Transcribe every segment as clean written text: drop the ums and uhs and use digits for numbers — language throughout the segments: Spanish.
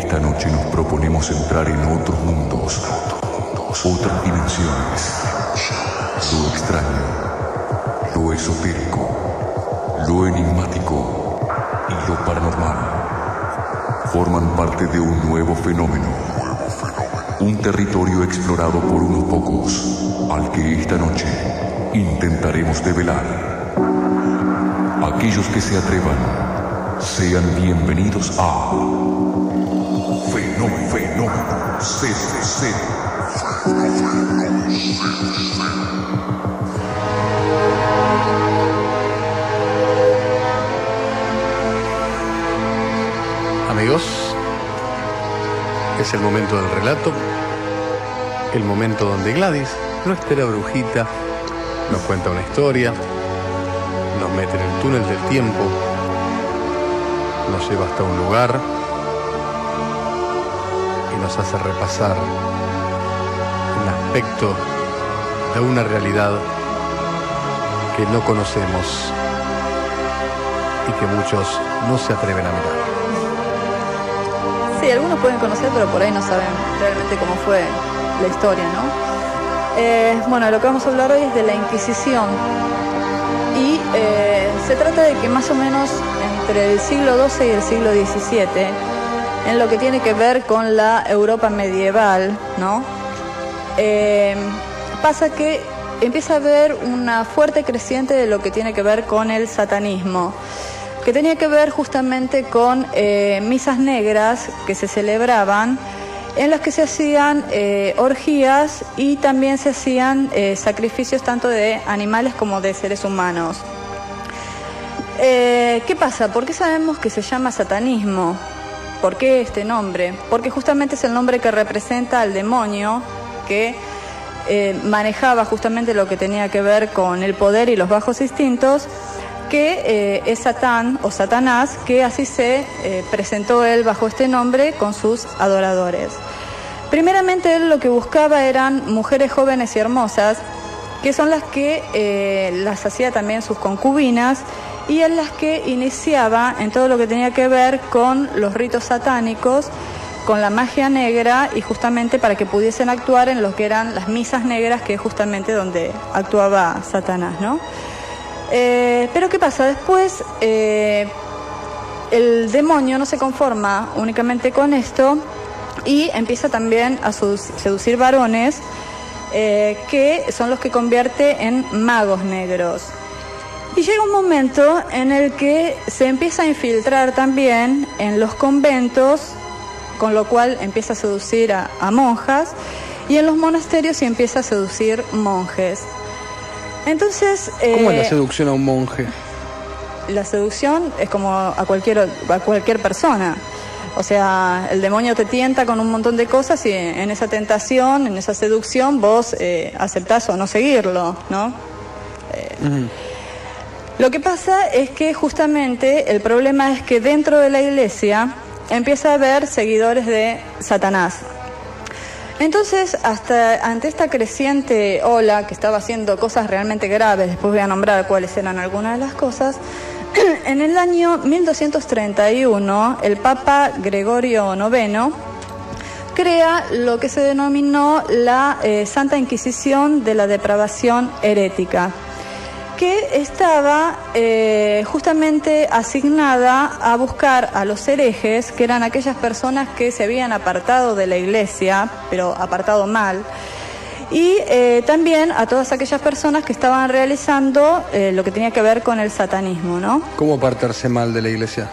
Esta noche nos proponemos entrar en otros mundos, otras dimensiones, lo extraño, lo esotérico, lo enigmático y lo paranormal. Forman parte de un nuevo fenómeno, un territorio explorado por unos pocos, al que esta noche intentaremos develar. Aquellos que se atrevan, sean bienvenidos a Fenómeno 00. Amigos, es el momento del relato, el momento donde Gladys, nuestra brujita, nos cuenta una historia, nos mete en el túnel del tiempo, nos lleva hasta un lugar y nos hace repasar un aspecto de una realidad que no conocemos y que muchos no se atreven a mirar. Sí, algunos pueden conocer, pero por ahí no saben realmente cómo fue la historia, ¿no? Bueno, lo que vamos a hablar hoy es de la Inquisición. Y se trata de que más o menos entre el siglo XII y el siglo XVII, en lo que tiene que ver con la Europa medieval, ¿no? Pasa que empieza a haber una fuerte creciente de lo que tiene que ver con el satanismo, que tenía que ver justamente con misas negras que se celebraban, en las que se hacían orgías y también se hacían sacrificios tanto de animales como de seres humanos. ¿Qué pasa? ¿Por qué sabemos que se llama satanismo? ¿Por qué este nombre? Porque justamente es el nombre que representa al demonio que manejaba justamente lo que tenía que ver con el poder y los bajos instintos, que es Satán o Satanás, que así se presentó él bajo este nombre con sus adoradores. Primeramente él lo que buscaba eran mujeres jóvenes y hermosas, que son las que las hacía también sus concubinas, y en las que iniciaba en todo lo que tenía que ver con los ritos satánicos, con la magia negra, y justamente para que pudiesen actuar en lo que eran las misas negras, que es justamente donde actuaba Satanás, ¿no? Pero ¿qué pasa? Después el demonio no se conforma únicamente con esto y empieza también a seducir varones que son los que convierte en magos negros. Y llega un momento en el que se empieza a infiltrar también en los conventos, con lo cual empieza a seducir a monjas, y en los monasterios se empieza a seducir monjes. Entonces, ¿cómo es la seducción a un monje? La seducción es como a cualquier persona. O sea, el demonio te tienta con un montón de cosas y en esa tentación, en esa seducción, vos aceptás o no seguirlo, ¿no? Lo que pasa es que justamente el problema es que dentro de la iglesia empieza a haber seguidores de Satanás. Entonces, ante esta creciente ola que estaba haciendo cosas realmente graves, después voy a nombrar cuáles eran algunas de las cosas, en el año 1231 el Papa Gregorio IX crea lo que se denominó la Santa Inquisición de la Depravación Herética, que estaba justamente asignada a buscar a los herejes, que eran aquellas personas que se habían apartado de la iglesia, pero apartado mal, y también a todas aquellas personas que estaban realizando lo que tenía que ver con el satanismo, ¿no? ¿Cómo apartarse mal de la iglesia?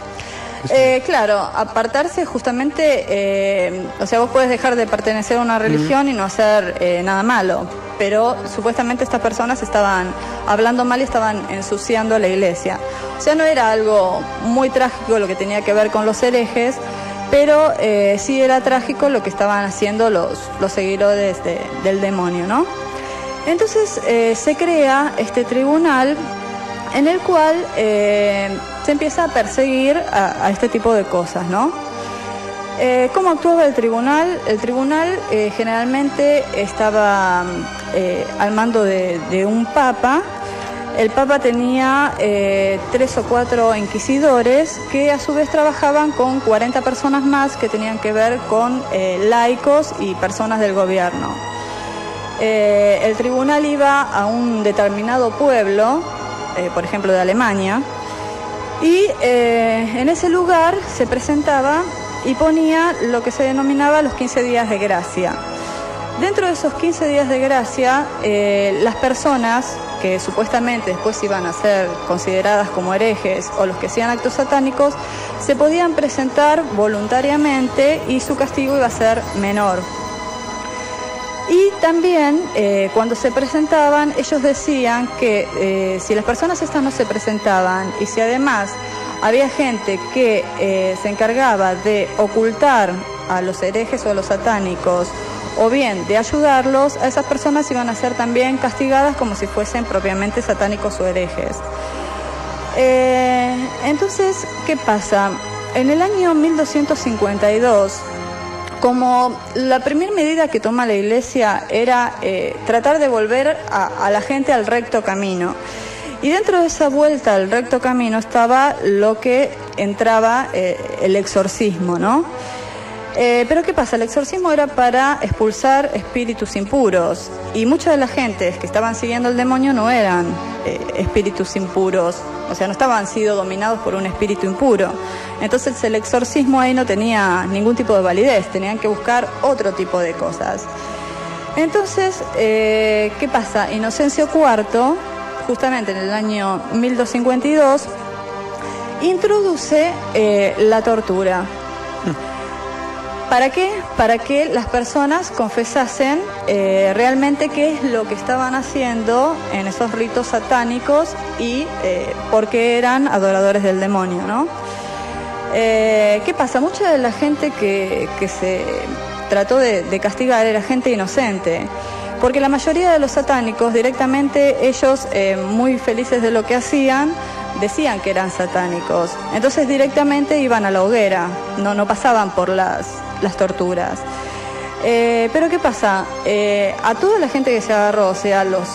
Claro, apartarse justamente, o sea, vos podés dejar de pertenecer a una religión y no hacer nada malo, pero supuestamente estas personas estaban hablando mal y estaban ensuciando la iglesia. O sea, no era algo muy trágico lo que tenía que ver con los herejes, pero sí era trágico lo que estaban haciendo los seguidores del demonio, ¿no? Entonces se crea este tribunal en el cual se empieza a perseguir a este tipo de cosas, ¿no? ¿Cómo actuaba el tribunal? El tribunal generalmente estaba al mando de un papa, el Papa tenía 3 o 4 inquisidores que a su vez trabajaban con 40 personas más que tenían que ver con laicos y personas del gobierno. El tribunal iba a un determinado pueblo, por ejemplo de Alemania, y en ese lugar se presentaba y ponía lo que se denominaba los 15 días de gracia. Dentro de esos 15 días de gracia, las personas que supuestamente después iban a ser consideradas como herejes o los que hacían actos satánicos, se podían presentar voluntariamente y su castigo iba a ser menor. Y también cuando se presentaban, ellos decían que si las personas estas no se presentaban y si además había gente que se encargaba de ocultar a los herejes o a los satánicos o bien de ayudarlos, a esas personas iban a ser también castigadas como si fuesen propiamente satánicos o herejes. Entonces, ¿qué pasa? En el año 1252, como la primera medida que toma la Iglesia era tratar de volver a la gente al recto camino, y dentro de esa vuelta al recto camino estaba lo que entraba el exorcismo, ¿no? Pero ¿qué pasa? El exorcismo era para expulsar espíritus impuros y mucha de la gente que estaban siguiendo al demonio no eran espíritus impuros, o sea, no estaban siendo dominados por un espíritu impuro. Entonces el exorcismo ahí no tenía ningún tipo de validez, tenían que buscar otro tipo de cosas. Entonces, ¿qué pasa? Inocencio IV, justamente en el año 1252, introduce la tortura. ¿Para qué? Para que las personas confesasen realmente qué es lo que estaban haciendo en esos ritos satánicos y por qué eran adoradores del demonio, ¿no? ¿Qué pasa? Mucha de la gente que se trató de castigar era gente inocente, porque la mayoría de los satánicos directamente ellos, muy felices de lo que hacían, decían que eran satánicos. Entonces directamente iban a la hoguera, no pasaban por las torturas. Pero ¿qué pasa? A toda la gente que se agarró, o sea, los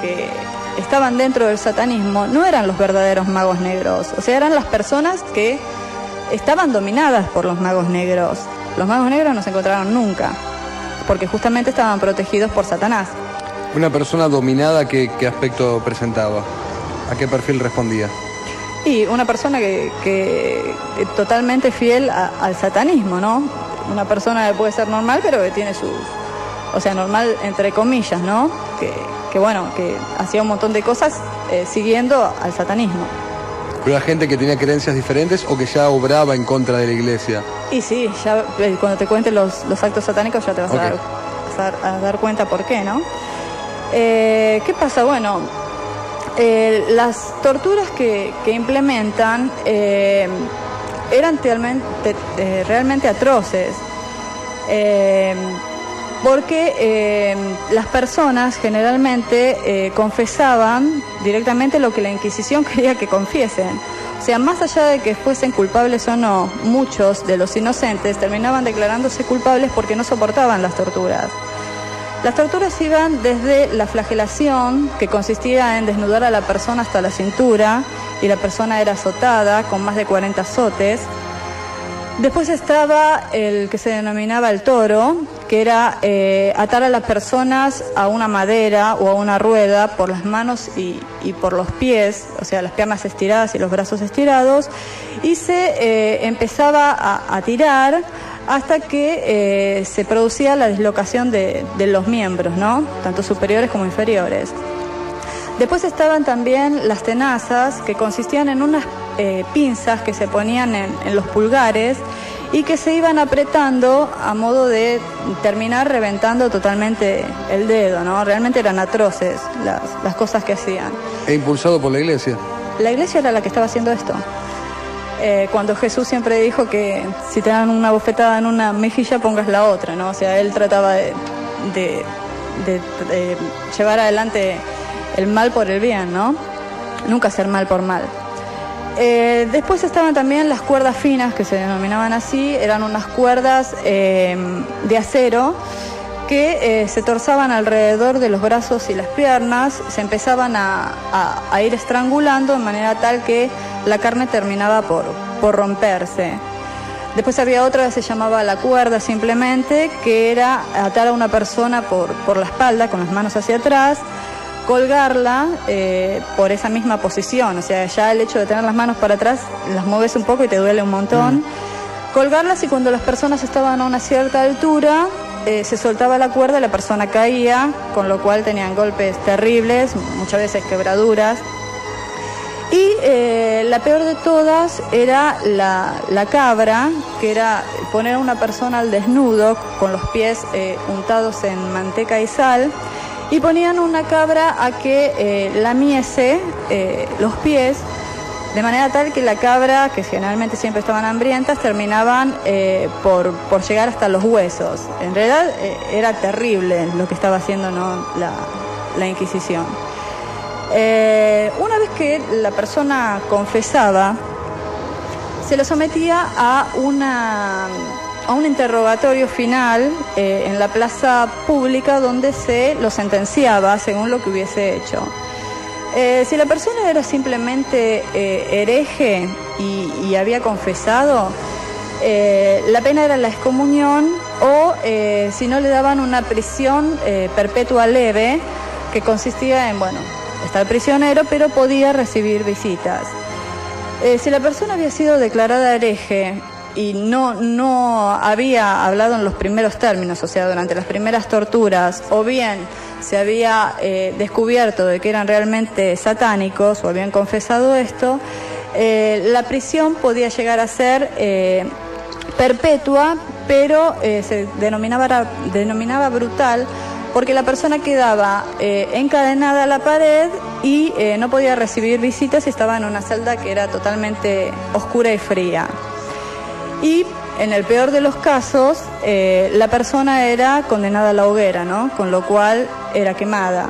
que estaban dentro del satanismo, no eran los verdaderos magos negros, o sea, eran las personas que estaban dominadas por los magos negros. Los magos negros no se encontraron nunca, porque justamente estaban protegidos por Satanás. Una persona dominada, ¿qué aspecto presentaba? ¿A qué perfil respondía? Y una persona que totalmente fiel al satanismo, ¿no? Una persona que puede ser normal, pero que tiene sus... O sea, normal entre comillas, ¿no? Que bueno, que hacía un montón de cosas siguiendo al satanismo. ¿Pero era gente que tenía creencias diferentes o que ya obraba en contra de la Iglesia? Y sí, ya cuando te cuente los actos satánicos ya te vas a dar cuenta por qué, ¿no? ¿Qué pasa? Bueno, las torturas que implementan eran realmente atroces, porque las personas generalmente confesaban directamente lo que la Inquisición quería que confiesen. O sea, más allá de que fuesen culpables o no, muchos de los inocentes terminaban declarándose culpables porque no soportaban las torturas. Las torturas iban desde la flagelación, que consistía en desnudar a la persona hasta la cintura, y la persona era azotada con más de 40 azotes. Después estaba el que se denominaba el toro, que era atar a las personas a una madera o a una rueda por las manos y por los pies, o sea, las piernas estiradas y los brazos estirados, y se empezaba a tirar hasta que se producía la dislocación de los miembros, ¿no? Tanto superiores como inferiores. Después estaban también las tenazas, que consistían en unas pinzas que se ponían en los pulgares y que se iban apretando a modo de terminar reventando totalmente el dedo, ¿no? Realmente eran atroces las cosas que hacían. ¿E impulsado por la Iglesia? La Iglesia era la que estaba haciendo esto. Cuando Jesús siempre dijo que si te dan una bofetada en una mejilla, pongas la otra, ¿no? O sea, él trataba de llevar adelante el mal por el bien, ¿no? Nunca hacer mal por mal. Después estaban también las cuerdas finas, que se denominaban así. Eran unas cuerdas de acero que se torzaban alrededor de los brazos y las piernas, se empezaban a ir estrangulando de manera tal que la carne terminaba por romperse. Después había otra que se llamaba la cuerda simplemente, que era atar a una persona por la espalda con las manos hacia atrás, colgarla por esa misma posición, o sea, ya el hecho de tener las manos para atrás las mueves un poco y te duele un montón. Colgarlas, y cuando las personas estaban a una cierta altura se soltaba la cuerda y la persona caía, con lo cual tenían golpes terribles, muchas veces quebraduras. Y la peor de todas era la cabra, que era poner a una persona al desnudo con los pies untados en manteca y sal, y ponían una cabra a que lamiese los pies, de manera tal que la cabra, que generalmente siempre estaban hambrientas, terminaban por llegar hasta los huesos. En realidad era terrible lo que estaba haciendo, ¿no?, la Inquisición. Una vez que la persona confesaba, se lo sometía a un interrogatorio final en la plaza pública, donde se lo sentenciaba según lo que hubiese hecho. Si la persona era simplemente hereje y había confesado, la pena era la excomunión, o si no, le daban una prisión perpetua leve, que consistía en, estar prisionero, pero podía recibir visitas. Si la persona había sido declarada hereje y no había hablado en los primeros términos, o sea, durante las primeras torturas, o bien se había descubierto de que eran realmente satánicos o habían confesado esto, la prisión podía llegar a ser perpetua, pero se denominaba brutal, porque la persona quedaba encadenada a la pared y no podía recibir visitas, y estaba en una celda que era totalmente oscura y fría. Y en el peor de los casos, la persona era condenada a la hoguera, ¿no?, con lo cual era quemada.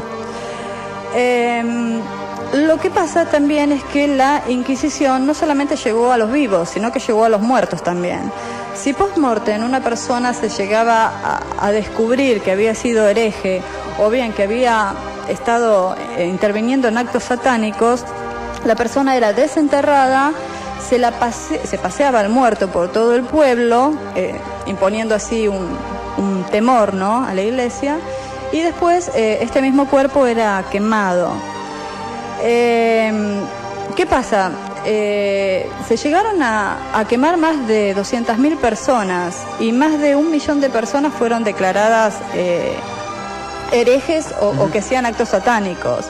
Lo que pasa también es que la Inquisición no solamente llegó a los vivos, sino que llegó a los muertos también. Si post-mortem una persona se llegaba a descubrir que había sido hereje, o bien que había estado interviniendo en actos satánicos, la persona era desenterrada, se paseaba al muerto por todo el pueblo, imponiendo así un temor, ¿no?, a la iglesia, y después este mismo cuerpo era quemado. ¿Qué pasa? Se llegaron a quemar más de 200.000 personas, y más de 1 millón de personas fueron declaradas herejes o que hacían actos satánicos.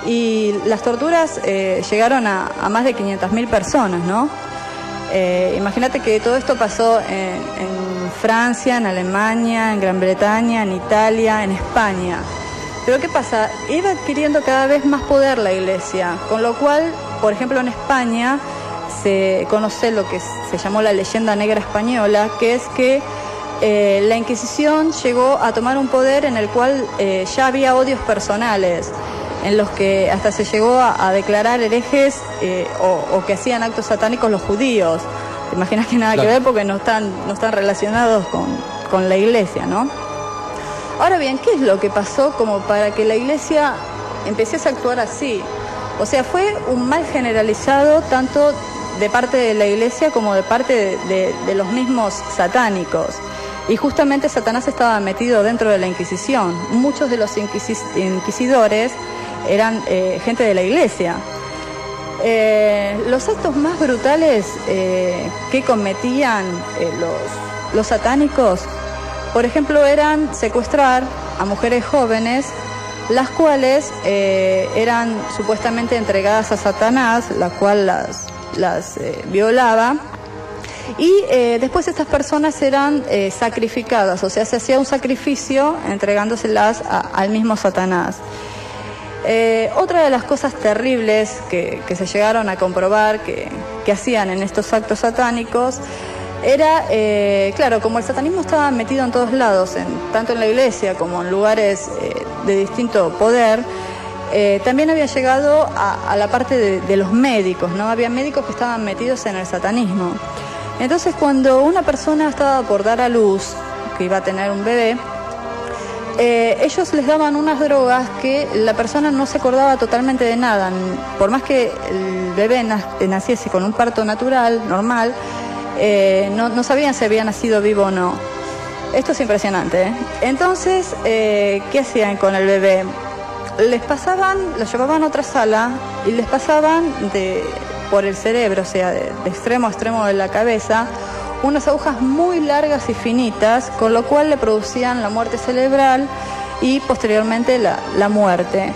Y las torturas llegaron a más de 500.000 personas, ¿no? Imagínate que todo esto pasó en Francia, en Alemania, en Gran Bretaña, en Italia, en España. Pero ¿qué pasa? Iba adquiriendo cada vez más poder la Iglesia, con lo cual, por ejemplo, en España se conoce lo que se llamó la leyenda negra española, que es que la Inquisición llegó a tomar un poder en el cual ya había odios personales, en los que hasta se llegó a declarar herejes o que hacían actos satánicos los judíos. Te imaginas que nada que ver, porque no están relacionados con la Iglesia, ¿no? Ahora bien, ¿qué es lo que pasó como para que la Iglesia empezase a actuar así? O sea, fue un mal generalizado tanto de parte de la Iglesia como de parte de los mismos satánicos. Y justamente Satanás estaba metido dentro de la Inquisición. Muchos de los inquisidores eran gente de la Iglesia. Los actos más brutales que cometían los satánicos, por ejemplo, eran secuestrar a mujeres jóvenes, las cuales eran supuestamente entregadas a Satanás, la cual las violaba, y después estas personas eran sacrificadas, o sea, se hacía un sacrificio entregándoselas al mismo Satanás. Otra de las cosas terribles que se llegaron a comprobar que hacían en estos actos satánicos era, claro, como el satanismo estaba metido en todos lados, tanto en la iglesia como en lugares de distinto poder, también había llegado a la parte de los médicos, ¿no? Había médicos que estaban metidos en el satanismo. Entonces, cuando una persona estaba por dar a luz, que iba a tener un bebé, ellos les daban unas drogas que la persona no se acordaba totalmente de nada. Por más que el bebé naciese con un parto natural, normal, no sabían si había nacido vivo o no. Esto es impresionante, ¿eh? Entonces, ¿qué hacían con el bebé? Lo llevaban a otra sala y les pasaban por el cerebro, o sea, de extremo a extremo de la cabeza, unas agujas muy largas y finitas, con lo cual le producían la muerte cerebral y posteriormente la muerte.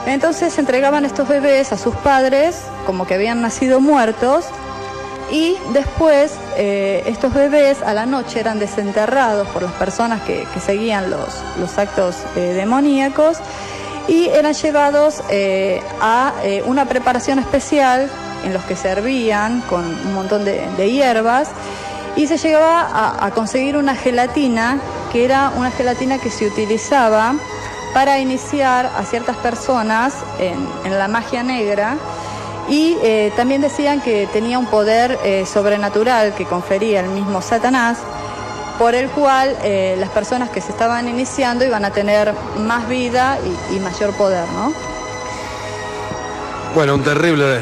Entonces entregaban estos bebés a sus padres como que habían nacido muertos, y después estos bebés a la noche eran desenterrados por las personas que seguían los actos demoníacos, y eran llevados a una preparación especial en los que servían con un montón de hierbas, y se llegaba a conseguir una gelatina, que era una gelatina que se utilizaba para iniciar a ciertas personas en la magia negra, y también decían que tenía un poder sobrenatural que confería el mismo Satanás, por el cual las personas que se estaban iniciando iban a tener más vida y mayor poder, ¿no? Bueno, un terrible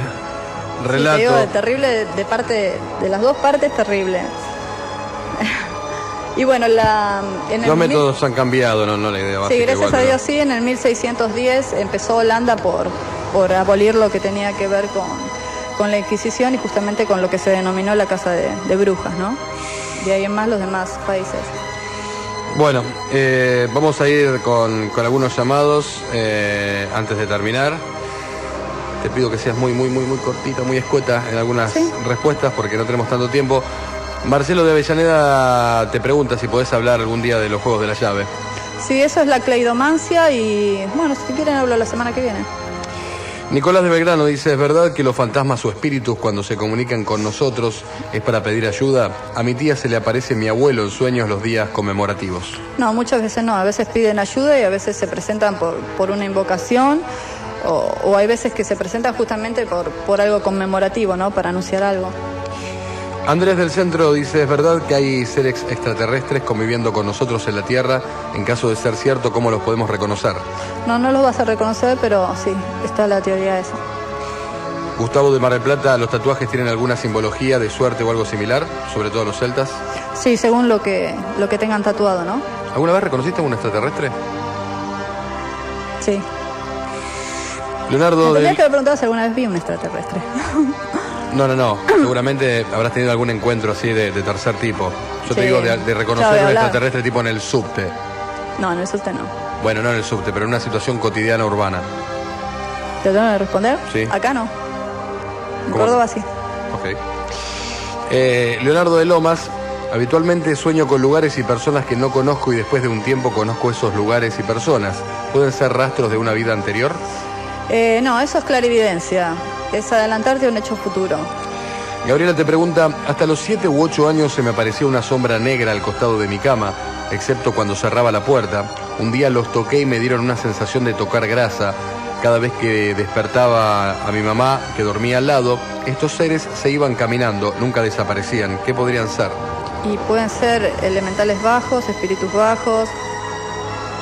relato. Sí, te digo, terrible de parte de las dos partes, terrible. Y bueno, los métodos han cambiado, no la idea básica. Sí, gracias a Dios sí, en el 1610 empezó Holanda por abolir lo que tenía que ver con la Inquisición y justamente con lo que se denominó la casa de brujas, ¿no? De ahí en más los demás países. Bueno, vamos a ir con algunos llamados antes de terminar. Te pido que seas muy cortita, muy escueta en algunas respuestas porque no tenemos tanto tiempo. Marcelo de Avellaneda te pregunta si podés hablar algún día de los juegos de la llave. Sí, eso es la cleidomancia y bueno, si quieren hablo la semana que viene. Nicolás de Belgrano dice, ¿es verdad que los fantasmas o espíritus cuando se comunican con nosotros es para pedir ayuda? A mi tía se le aparece mi abuelo en sueños los días conmemorativos. No, muchas veces no, a veces piden ayuda y a veces se presentan por una invocación o hay veces que se presentan justamente por algo conmemorativo, ¿no? Para anunciar algo. Andrés del Centro dice, ¿es verdad que hay seres extraterrestres conviviendo con nosotros en la Tierra? En caso de ser cierto, ¿cómo los podemos reconocer? No los vas a reconocer, pero sí, está la teoría esa. Gustavo de Mar del Plata, ¿los tatuajes tienen alguna simbología de suerte o algo similar? Sobre todo los celtas. Sí, según lo que tengan tatuado, ¿no? ¿Alguna vez reconociste a un extraterrestre? Sí. Leonardo Tendría que haber preguntado si alguna vez vi un extraterrestre. No. Seguramente habrás tenido algún encuentro así de tercer tipo. Yo te digo de reconocer un extraterrestre tipo en el subte. No, en el subte no. Bueno, no en el subte, pero en una situación cotidiana urbana. ¿Te tengo que responder? Sí. Acá no. En Córdoba sí. Ok. Leonardo de Lomas, habitualmente sueño con lugares y personas que no conozco y después de un tiempo conozco esos lugares y personas. ¿Pueden ser rastros de una vida anterior? No, eso es clarividencia. Es adelantarte a un hecho futuro. Gabriela te pregunta, hasta los 7 u 8 años se me aparecía una sombra negra al costado de mi cama, excepto cuando cerraba la puerta. Un día los toqué y me dieron una sensación de tocar grasa. Cada vez que despertaba a mi mamá, que dormía al lado, estos seres se iban caminando, nunca desaparecían. ¿Qué podrían ser? Y pueden ser elementales bajos, espíritus bajos,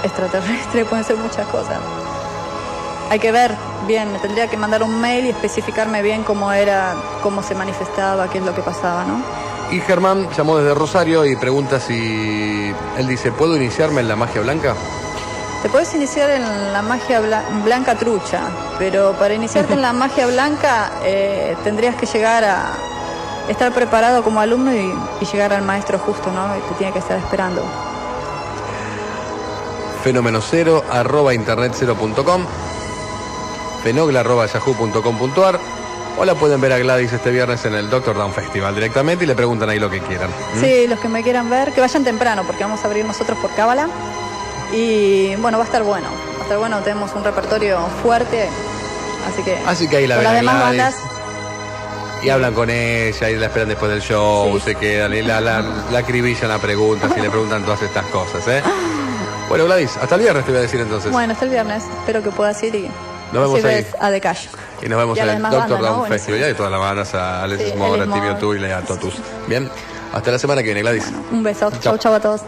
extraterrestres, pueden ser muchas cosas. Hay que ver bien, me tendría que mandar un mail y especificarme bien cómo era, cómo se manifestaba, qué es lo que pasaba, ¿no? Y Germán llamó desde Rosario y pregunta si... Él dice, ¿puedo iniciarme en la magia blanca? Te puedes iniciar en la magia blanca trucha, pero para iniciarte en la magia blanca tendrías que llegar a estar preparado como alumno y llegar al maestro justo, ¿no? Y te tiene que estar esperando. fenomenocero@internet0.com, fenogla@yahoo.com.ar, o la pueden ver a Gladys este viernes en el Doctor Down Festival directamente y le preguntan ahí lo que quieran. Sí, los que me quieran ver, que vayan temprano porque vamos a abrir nosotros por Cábala y bueno, va a estar bueno, tenemos un repertorio fuerte, así que ahí la con ven las a demás Gladys bandas y hablan con ella y la esperan después del show, sí. Se quedan y la acribillan a preguntas y le preguntan todas estas cosas, Bueno, Gladys, hasta el viernes te voy a decir entonces. Bueno, hasta el viernes, espero que puedas ir y nos vemos ahí. A The Cash. Y nos vemos en el Doctor Down Festival. Ya de todas las bandas, a Alexis Moura, a Tibio Tuile y a Totus. Bien, hasta la semana que viene, Gladys. Bueno, un beso. Chau a todos.